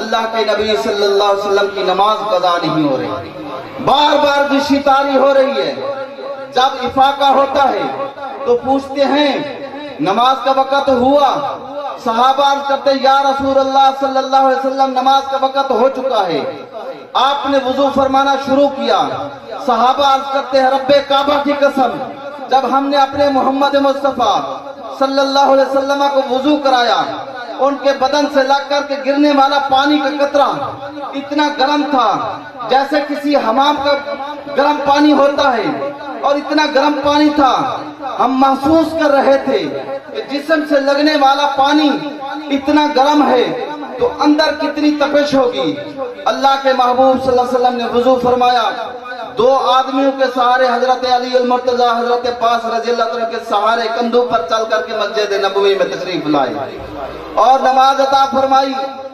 اللہ کے نبی صلی اللہ علیہ وسلم کی نماز قضا نہیں ہو رہی، بار بار بشی طاری ہو رہی ہے۔ جب افاقہ ہوتا ہے تو پوچھتے ہیں نماز کا وقت ہوا، صحابہ عرض کرتے یا رسول اللہ صلی اللہ علیہ وسلم نماز کا وقت ہو چکا ہے۔ آپ نے وضو فرمانا شروع کیا، صحابہ عرض کرتے ہیں رب کعبہ کی قسم، جب ہم نے اپنے محمد مصطفیٰ صلی اللہ علیہ وسلم کو وضو کرایا، ان کے بدن سے لگ کر کے گرنے والا پانی کا قطرہ اتنا گرم تھا جیسے کسی حمام کا گرم پانی ہوتا ہے، اور اتنا گرم پانی تھا ہم محسوس کر رہے تھے کہ جسم سے لگنے والا پانی اتنا گرم ہے تو اندر کتنی تپش ہوگی۔ اللہ کے محبوب صلی اللہ علیہ وسلم نے وضو فرمایا، دو آدمیوں کے سہارے حضرت علی المرتضی حضرت پاس رضی اللہ عنہ کے سہارے کندھوں پر چل کر کے مسجد نبوی میں تشریف لائے اور نماز عطا فرمائی۔